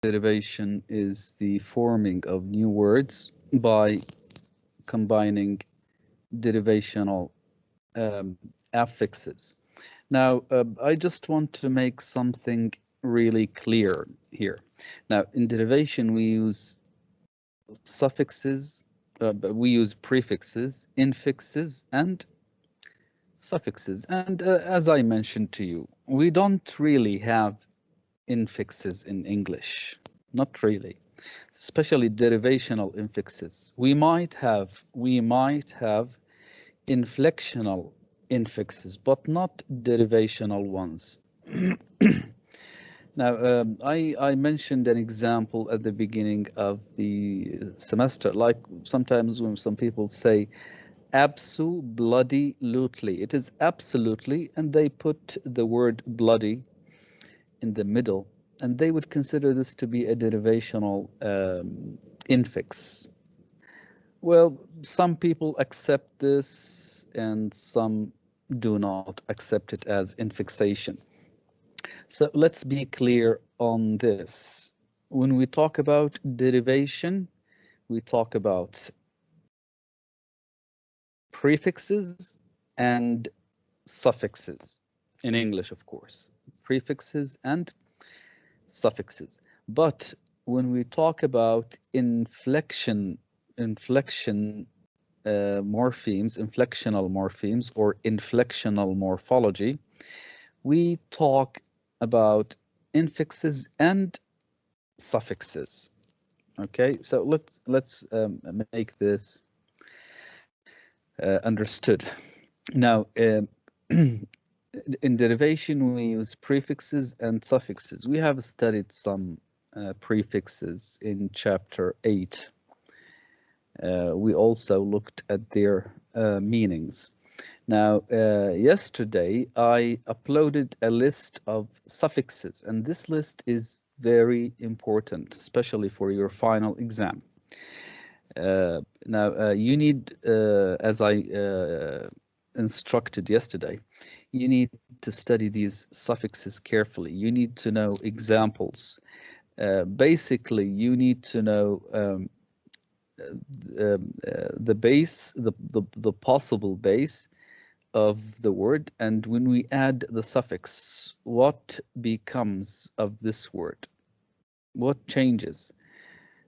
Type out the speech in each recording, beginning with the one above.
Derivation is the forming of new words by combining derivational affixes. Now, I just want to make something really clear here. Now, in derivation, we use suffixes, we use prefixes, infixes, and suffixes. And as I mentioned to you, we don't really have infixes in English. Not really, especially derivational infixes. We might have inflectional infixes, but not derivational ones. Now, I mentioned an example at the beginning of the semester, like sometimes when some people say abso bloody lutely. It is absolutely, and they put the word bloody in the middle, and they would consider this to be a derivational infix. Well, some people accept this and some do not accept it as infixation. So let's be clear on this. When we talk about derivation, we talk about prefixes and suffixes in English, of course, prefixes and suffixes. But when we talk about inflectional morphemes or inflectional morphology, we talk about infixes and suffixes. Okay, so let's make this understood. Now, in derivation, we use prefixes and suffixes. We have studied some prefixes in chapter 8. We also looked at their meanings. Now, yesterday I uploaded a list of suffixes, and this list is very important, especially for your final exam. Now, you need, as I instructed yesterday, you need to study these suffixes carefully. You need to know examples. Basically, you need to know the base, the possible base of the word, and when we add the suffix, what becomes of this word? What changes?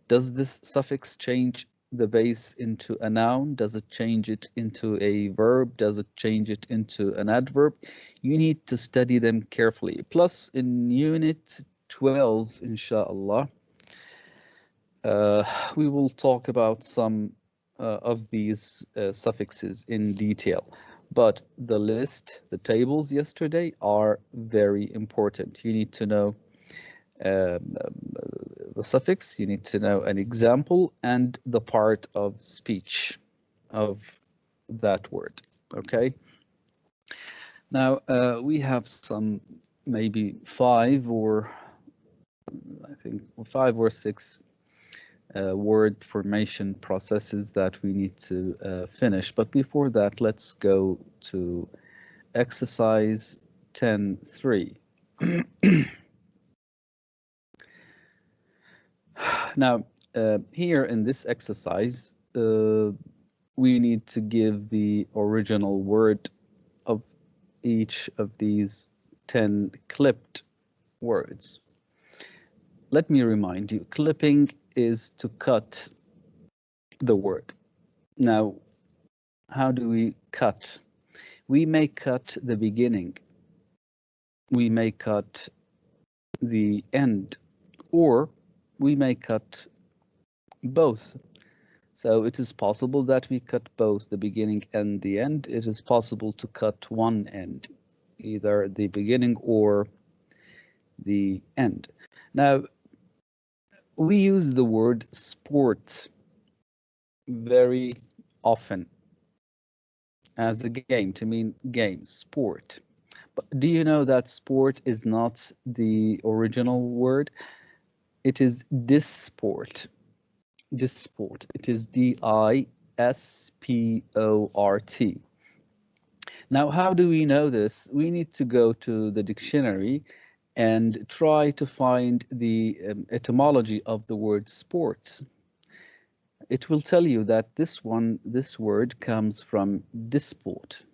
Does this suffix change the base into a noun? Does it change it into a verb? Does it change it into an adverb? You need to study them carefully. Plus, in unit 12, inshallah, we will talk about some of these suffixes in detail. But the list, the tables yesterday are very important. You need to know the suffix, you need to know an example and the part of speech of that word, okay? Now, we have some maybe 5 or I think 5 or 6 word formation processes that we need to finish. But before that, let's go to exercise 10.3. Now, here in this exercise, we need to give the original word of each of these 10 clipped words. Let me remind you, clipping is to cut the word. Now, how do we cut? We may cut the beginning, we may cut the end, or we may cut both. So it is possible that we cut both the beginning and the end. It is possible to cut one end, either the beginning or the end. Now, we use the word sport very often as a game, to mean game, sport. But do you know that sport is not the original word? It is disport. Disport. It is D-I-S-P-O-R-T. Now, how do we know this? We need to go to the dictionary and try to find the etymology of the word sport. It will tell you that this word comes from disport.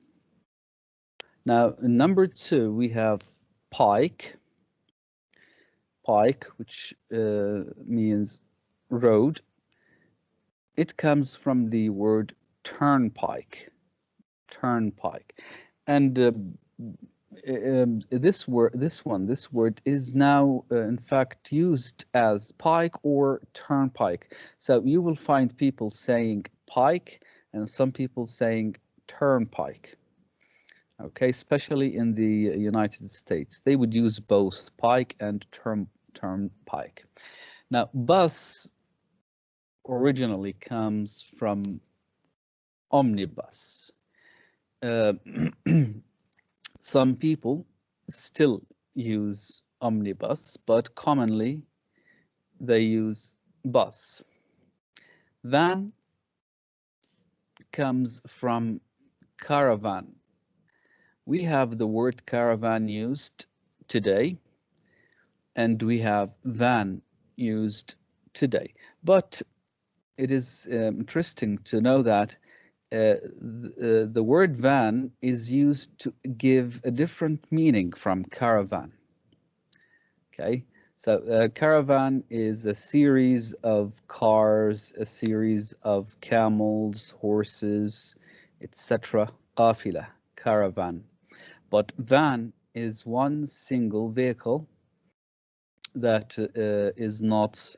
Now, number 2, we have pike. Pike, which means road. It comes from the word turnpike. Turnpike, and this word is now in fact used as pike or turnpike. So you will find people saying pike and some people saying turnpike. Okay, especially in the United States, they would use both pike and turnpike. Now, bus originally comes from omnibus. Some people still use omnibus, but commonly they use bus. Van comes from caravan. We have the word caravan used today, and we have van used today. But it is interesting to know that the word van is used to give a different meaning from caravan. Okay, so caravan is a series of cars, a series of camels, horses, etc. Qafila, caravan. But van is one single vehicle that is not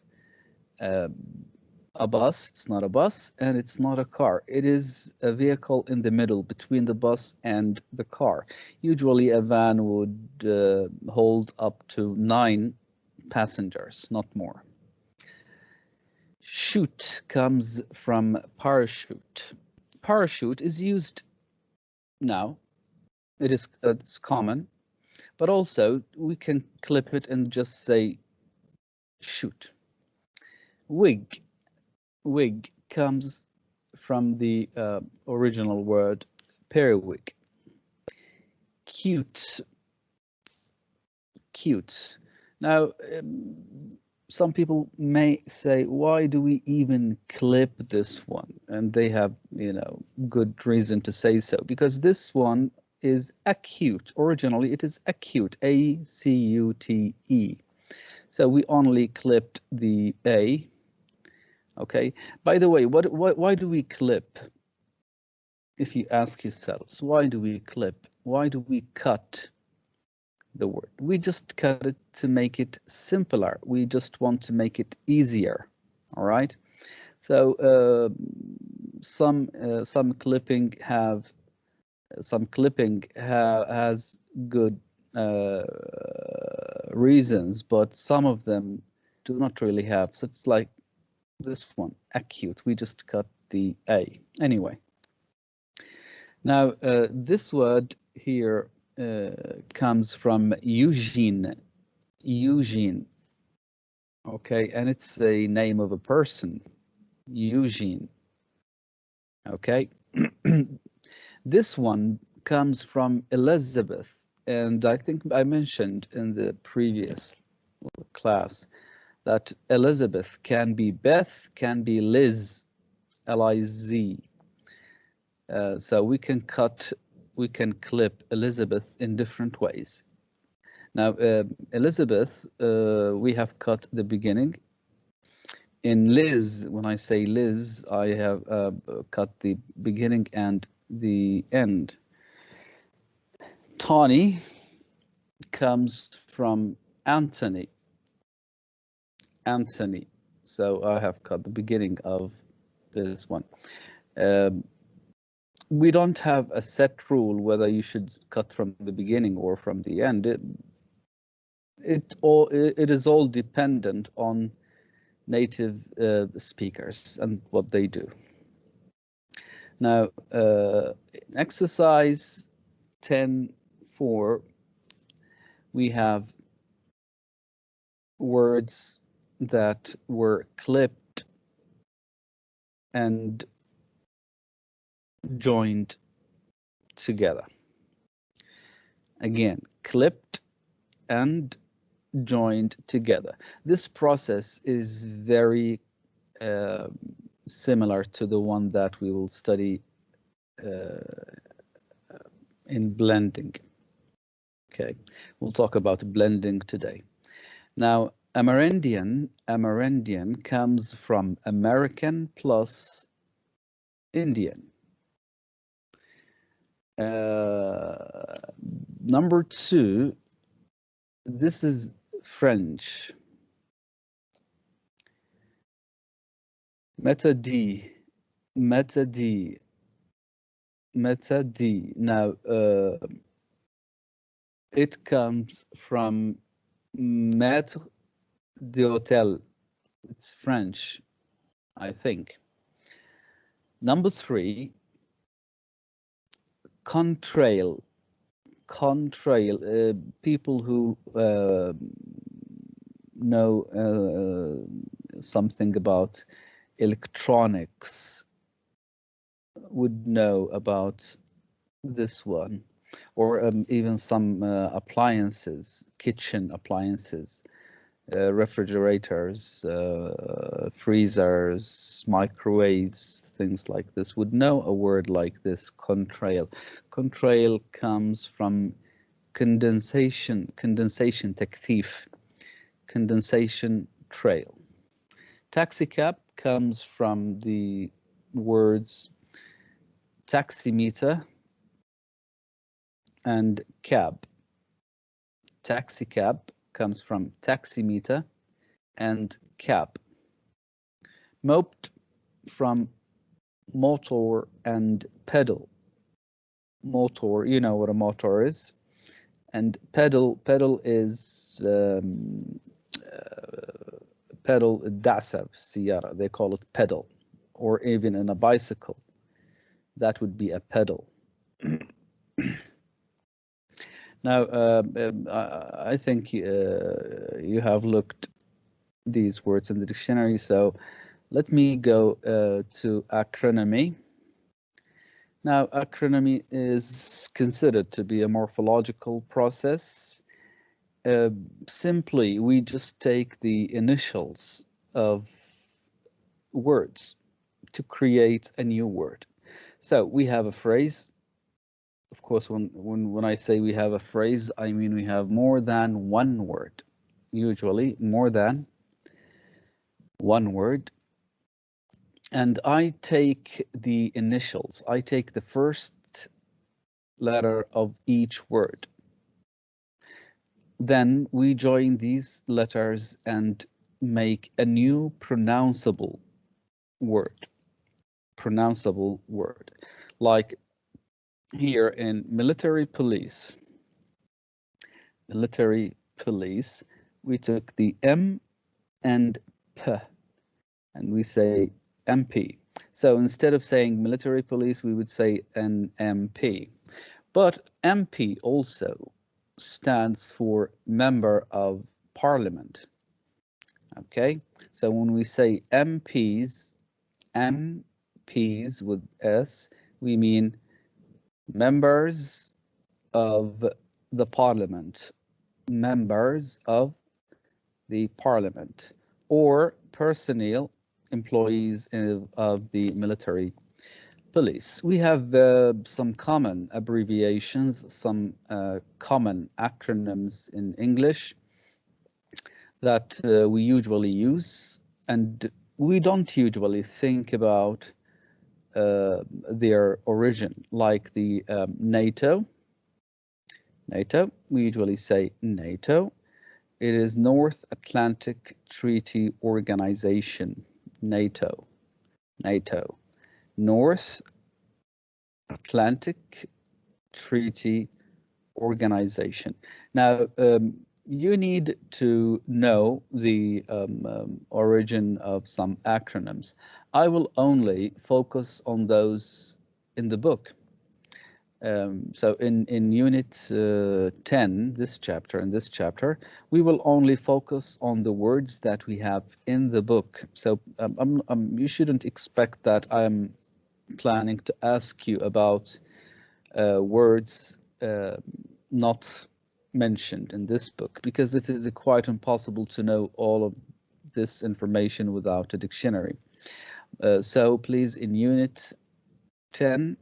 a bus, it's not a bus, and it's not a car. It is a vehicle in the middle between the bus and the car. Usually a van would hold up to 9 passengers, not more. Chute comes from parachute. Parachute is used now. It's common, but also we can clip it and just say chute. Wig. Wig comes from the original word periwig. Cute. Cute. Now, some people may say, why do we even clip this one? And they have, good reason to say so, because this one is acute. Originally, it is acute, A-C-U-T-E. So we only clipped the A. Okay. By the way, why do we clip? If you ask yourselves, why do we clip? Why do we cut the word? We just cut it to make it simpler. We just want to make it easier. All right. So some clipping has good reasons, but some of them do not really have. So it's like this one, acute. We just cut the A. Anyway, now this word here comes from Eugene. Eugene. Okay, and it's the name of a person, Eugene. Okay, this one comes from Elizabeth, and I think I mentioned in the previous class that Elizabeth can be Beth, can be Liz, L-I-Z. So we can clip Elizabeth in different ways. Now, Elizabeth, we have cut the beginning. In Liz, when I say Liz, I have cut the beginning and the end. Tawny comes from Anthony. Anthony. So I have cut the beginning of this one. We don't have a set rule whether you should cut from the beginning or from the end. It is all dependent on native speakers and what they do. Now, exercise 10.4, we have words that were clipped and joined together. Again, clipped and joined together. This process is very similar to the one that we will study in blending. Okay, we'll talk about blending today. Now, Amerindian comes from American plus Indian. Number two, this is French. Meta D. Now, it comes from Maître d'hôtel. It's French, I think. Number three, contrail. People who know something about electronics would know about this one, or even some appliances, kitchen appliances, refrigerators, freezers, microwaves, things like this would know a word like this, contrail. Contrail comes from condensation, تكثيف, condensation trail. Taxicab comes from the words taximeter and cab. Taxicab comes from taximeter and cab. Moped from motor and pedal. Motor, you know what a motor is. And pedal is pedal دعسة في السيارة. They call it pedal, or even in a bicycle. That would be a pedal. Now, I think you have looked these words in the dictionary, so let me go to acronymy. Now, acronymy is considered to be a morphological process. Simply, we just take the initials of words to create a new word. So we have a phrase. Of course, when I say we have a phrase, I mean we have more than one word, usually more than one word. And I take the initials. I take the first letter of each word. Then we join these letters and make a new pronounceable word. Pronounceable word. Like here in military police, we took the M and P, and we say MP. So instead of saying military police, we would say an MP. But MP also stands for member of parliament. Okay, so when we say MPs with S, we mean members of the parliament, members of the parliament, or personnel, employees of the military police. We have some common abbreviations, some common acronyms in English that we usually use, and we don't usually think about their origin, like the NATO. We usually say NATO. It is North Atlantic Treaty Organization, NATO. North Atlantic Treaty Organization. Now, you need to know the origin of some acronyms. I will only focus on those in the book. So in unit 10, this chapter, we will only focus on the words that we have in the book. So you shouldn't expect that I'm planning to ask you about words not mentioned in this book, because it is quite impossible to know all of this information without a dictionary. So please, in Unit 10,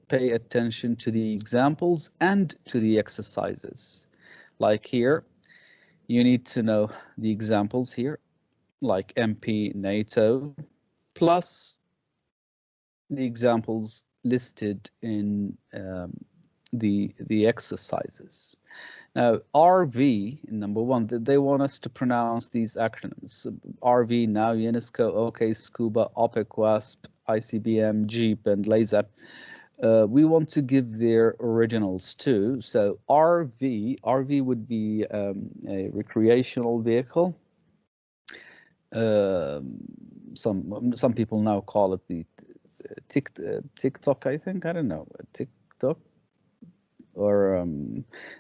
pay attention to the examples and to the exercises. Like here, you need to know the examples here, like MP, NATO, plus the examples listed in the exercises. Now, RV, number one, they want us to pronounce these acronyms. RV, now, UNESCO, OK, SCUBA, OPIC, WASP, ICBM, JEEP, and LASA. We want to give their originals too. So RV would be a recreational vehicle. Some people now call it the TikTok, I think. I don't know, TikTok. Or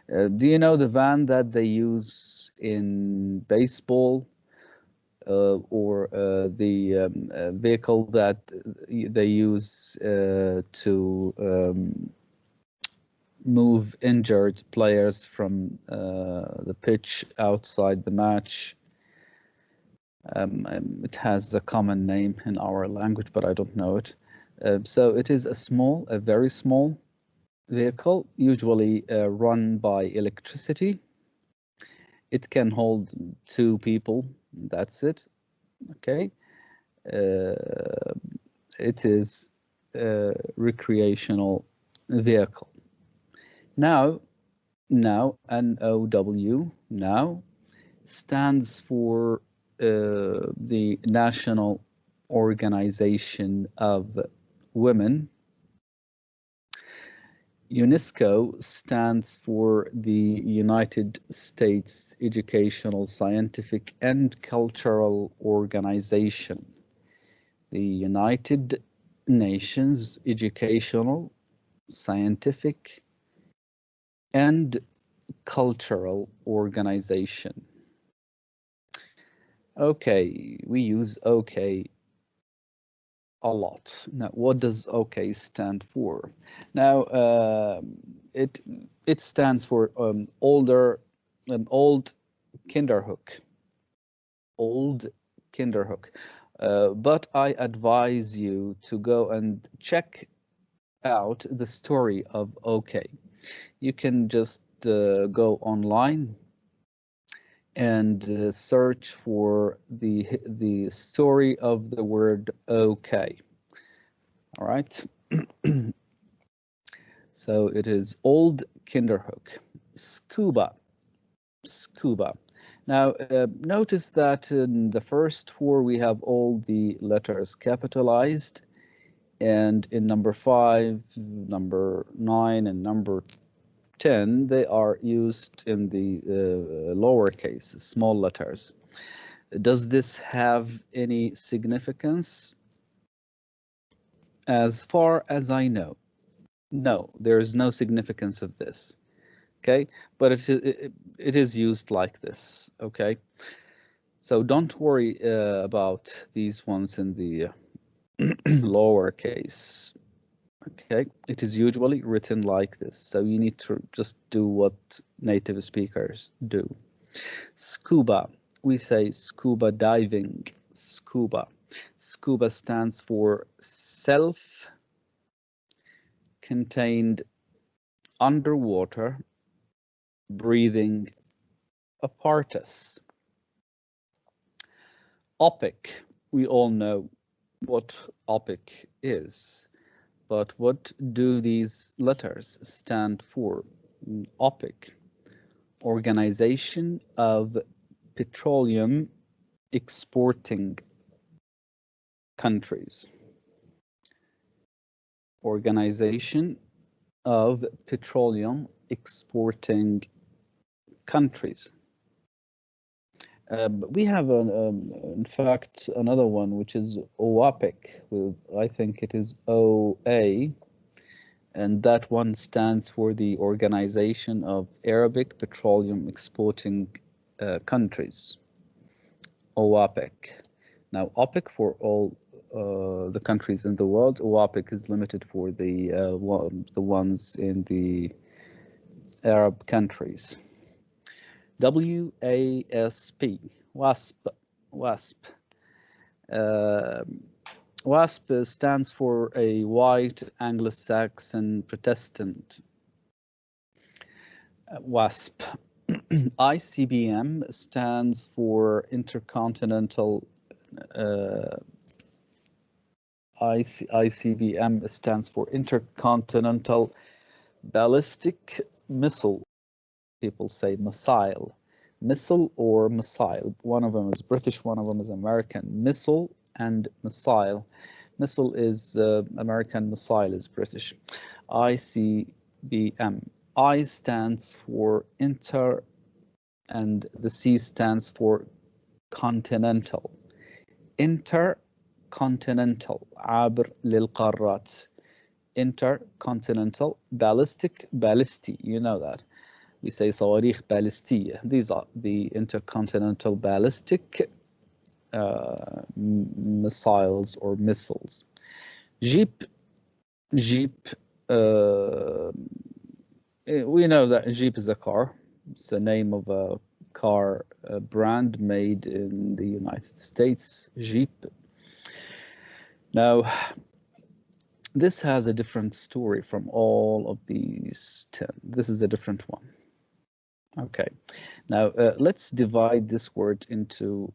do you know the van that they use in baseball, or the vehicle that they use to move injured players from the pitch outside the match? It has a common name in our language, but I don't know it. So it is a very small vehicle, usually run by electricity. It can hold 2 people, that's it. Okay. It is a recreational vehicle. Now NOW now stands for the National Organization of Women. UNESCO stands for the United States Educational, Scientific, and Cultural Organization. The United Nations Educational, Scientific, and Cultural Organization. Okay, we use OK a lot. Now, what does OK stand for? Now, it stands for old Kinderhook. Old Kinderhook. But I advise you to go and check out the story of OK. You can just go online and search for the story of the word OK. All right. So it is old Kinderhook. SCUBA. Now notice that in the first 4 we have all the letters capitalized, and in number 5, number 9, and number 10, they are used in the lowercase, small letters. Does this have any significance? As far as I know, no, there is no significance of this. Okay, but it is used like this. Okay, so don't worry about these ones in the lowercase. Okay, it is usually written like this, so you need to just do what native speakers do. SCUBA, we say scuba diving. SCUBA stands for self-contained underwater breathing apparatus. OPIC, we all know what OPIC is. But what do these letters stand for? OPIC, Organization of Petroleum Exporting Countries. Organization of Petroleum Exporting Countries. We have, in fact, another one, which is OAPEC, with, I think it is OA, and that one stands for the Organization of Arabic Petroleum Exporting Countries, OAPEC. Now, OPEC for all the countries in the world. OAPEC is limited for the ones in the Arab countries. WASP, WASP, WASP. WASP stands for a white Anglo-Saxon Protestant. WASP. ICBM stands for Intercontinental. ICBM stands for Intercontinental Ballistic Missile. People say missile. Missile or missile. One of them is British, one of them is American. Missile and missile. Missile is American, missile is British. ICBM. I stands for inter and the C stands for continental. Intercontinental. عابر للقارات. Intercontinental. Ballistic, ballisti. You know that. We say صواريخ باليستية. These are the intercontinental ballistic missiles or missiles. Jeep. We know that Jeep is a car. It's the name of a car brand made in the United States, Jeep. Now, this has a different story from all of these 10. This is a different one. Okay, now let's divide this word into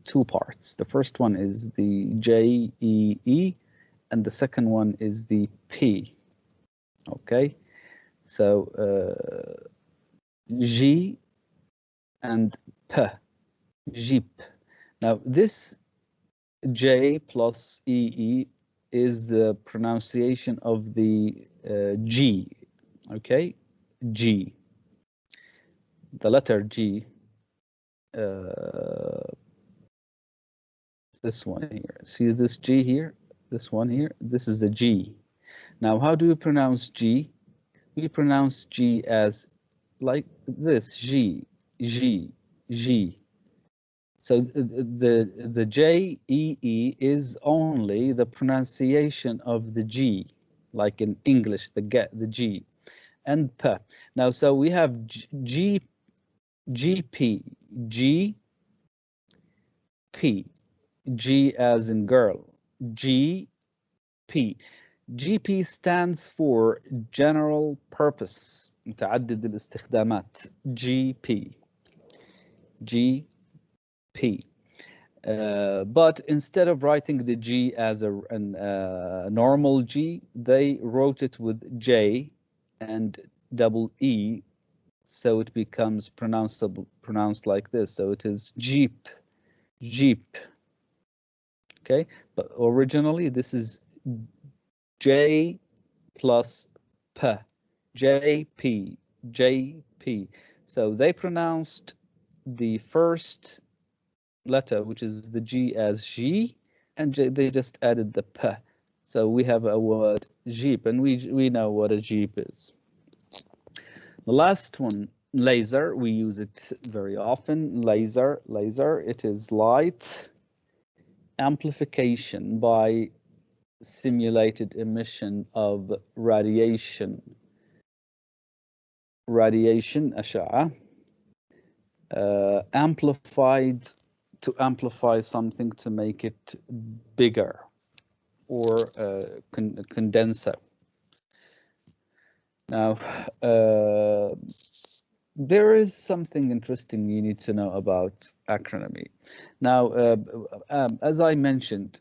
two parts. The first one is the JEE, and the second one is the P. Okay, so G and P, Jeep. Now this J plus EE is the pronunciation of the G. Okay, G. The letter G. This one here. See this G here? This one here? This is the G. Now, how do we pronounce G? We pronounce G as like this, G, G, G. So the J-E-E is only the pronunciation of the G, like in English, the G, and P. Now, so we have GP, G, P, G as in girl, G, P. GP stands for General Purpose متعدد الاستخدامات. GP. But instead of writing the G as a normal G, they wrote it with J and double E, so it becomes pronounced like this. So it is Jeep. Okay, but originally this is J plus P, JP. So they pronounced the first letter, which is the G, as G, and they just added the P. So we have a word Jeep, and we know what a Jeep is. The last one, laser, we use it very often. Laser, it is light amplification by simulated emission of radiation أشعة, amplified to amplify something to make it bigger, or condenser. Now, there is something interesting you need to know about acronymy. Now, as I mentioned,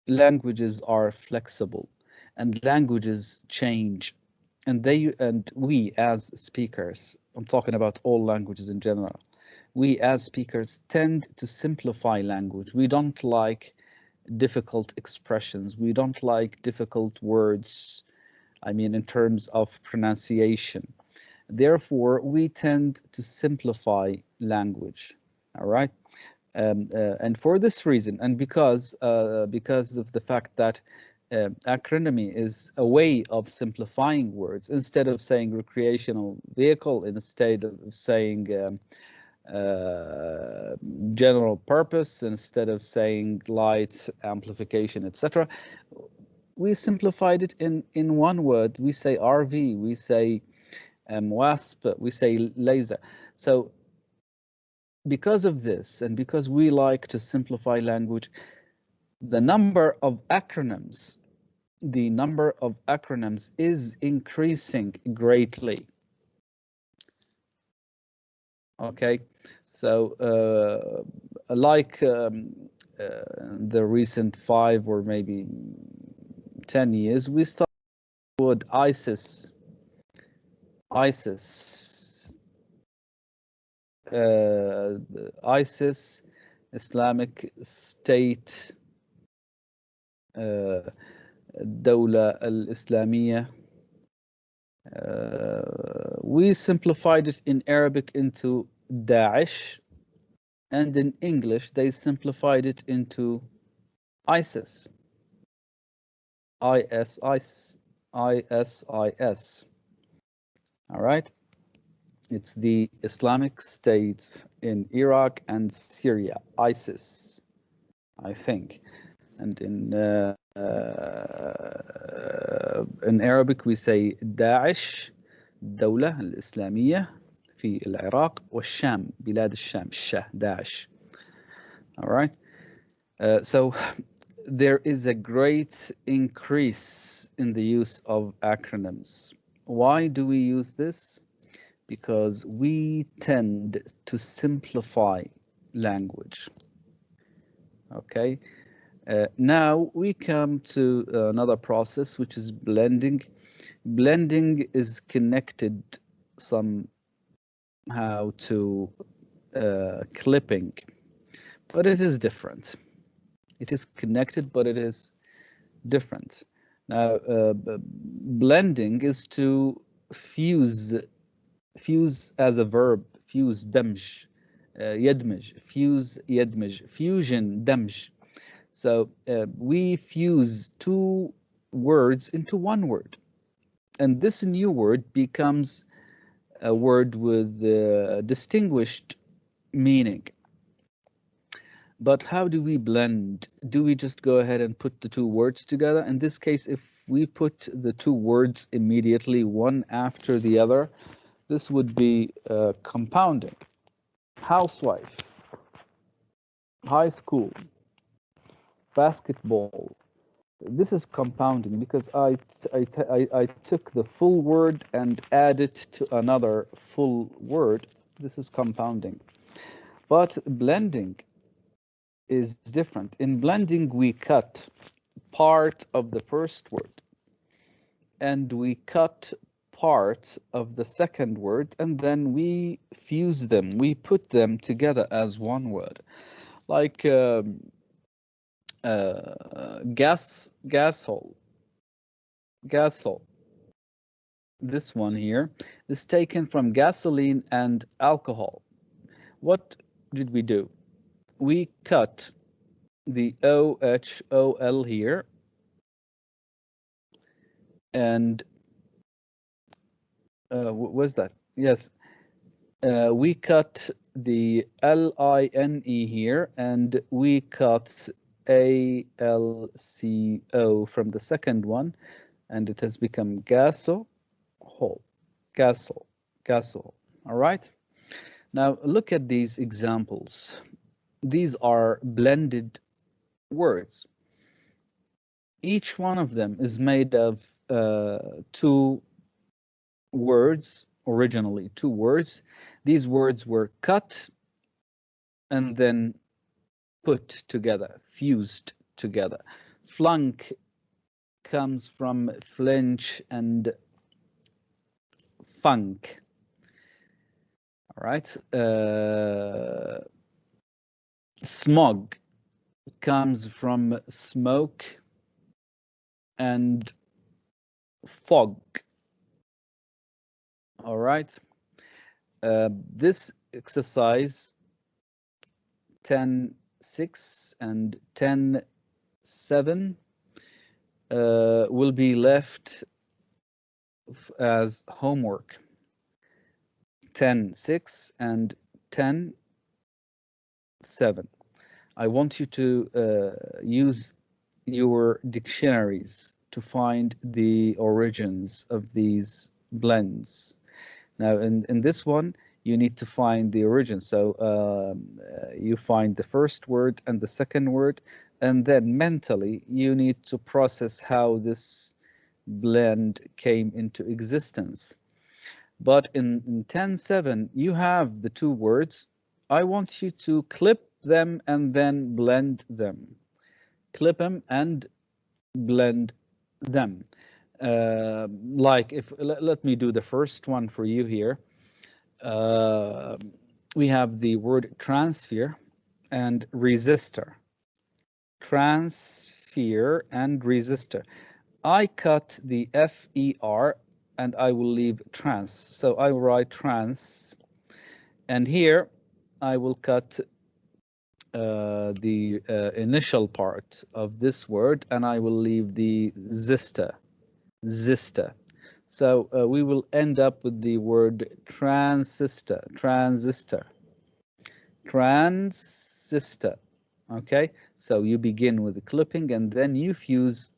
languages are flexible and languages change, and we as speakers, I'm talking about all languages in general, we as speakers tend to simplify language. We don't like difficult expressions. We don't like difficult words, I mean, in terms of pronunciation. Therefore, we tend to simplify language, all right? And for this reason, and because of the fact that acronymy is a way of simplifying words, instead of saying recreational vehicle, instead of saying general purpose, instead of saying light amplification, etc., we simplified it in one word. We say RV, we say wasp, we say laser. So because of this, and because we like to simplify language, the number of acronyms is increasing greatly. Okay, so like the recent 5 or maybe 10 years, we started with ISIS, Islamic State, الدولة الإسلامية. We simplified it in Arabic into Daesh, and in English they simplified it into ISIS. ISIS. All right. It's the Islamic State in Iraq and Syria, ISIS, I think. And in Arabic we say Daesh, الدولة الإسلامية في العراق والشام, بلاد الشام, Daesh. All right. So there is a great increase in the use of acronyms. Why do we use this? Because we tend to simplify language. Okay. Now we come to another process, which is blending. Blending is connected somehow to clipping, but it is different. It is connected, but it is different. Now, blending is to fuse as a verb, fuse, damj, يدمج, fuse, يدمج, fusion, damj. So we fuse 2 words into 1 word, and this new word becomes a word with distinguished meaning. But how do we blend? Do we just go ahead and put the 2 words together? In this case, if we put the 2 words immediately, one after the other, this would be compounding. Housewife, high school, basketball. This is compounding because I took the full word and added to another full word. This is compounding. But blending is different. In blending, we cut part of the first word and we cut part of the second word, and then we fuse them. We put them together as 1 word, like gasol. This one here is taken from gasoline and alcohol. What did we do? We cut the OHOL here, and what was that? Yes, we cut the LINE here, and we cut ALCO from the second one, and it has become gasol. All right. Now look at these examples. These are blended words. Each one of them is made of 2 words, originally 2 words. These words were cut and then put together, fused together. Flunk comes from flinch and funk. All right. Smog comes from smoke and fog. All right. This exercise 10.6 and 10.7 will be left as homework. 10.6 and 10.7. I want you to use your dictionaries to find the origins of these blends. Now, in this one, you need to find the origin. So you find the first word and the second word, and then mentally you need to process how this blend came into existence. But in 10.7, you have the two words. I want you to clip them and then blend them. Clip them and blend them. Like if let me do the first one for you here. We have the word transfer and resistor. Transfer and resistor. I cut the FER and I will leave trans. So I will write trans, and here I will cut the initial part of this word, and I will leave the zista. So we will end up with the word transistor. Okay, so you begin with the clipping and then you fuse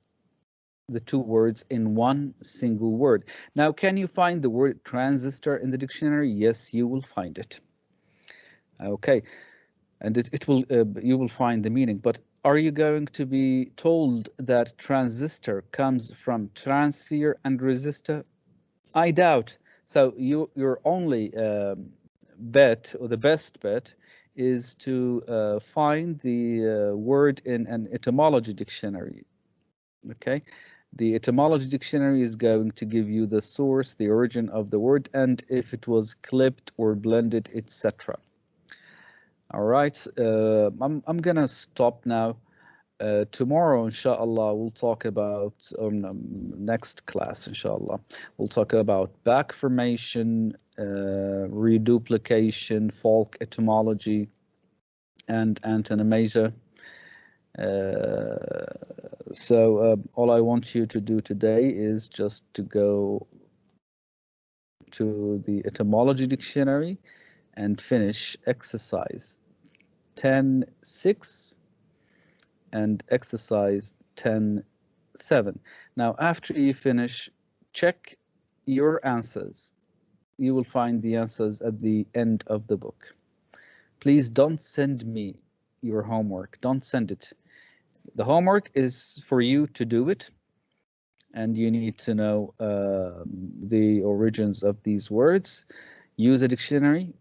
the two words in one single word. Now, can you find the word transistor in the dictionary? Yes, you will find it. Okay, and it will you will find the meaning. But are you going to be told that transistor comes from transfer and resistor? I doubt. So your only bet, or the best bet, is to find the word in an etymology dictionary. Okay, the etymology dictionary is going to give you the source, the origin of the word, and if it was clipped or blended, etc. All right, I'm gonna stop now. Tomorrow, inshallah, we'll talk about next class, inshallah. We'll talk about back formation, reduplication, folk etymology, and antonomasia. So all I want you to do today is just to go to the etymology dictionary and finish exercise 10.6 and exercise 10.7. Now, after you finish, check your answers. You will find the answers at the end of the book. Please don't send me your homework. Don't send it. The homework is for you to do it, and you need to know the origins of these words. Use a dictionary.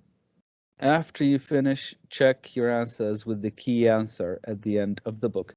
After you finish, check your answers with the key answer at the end of the book.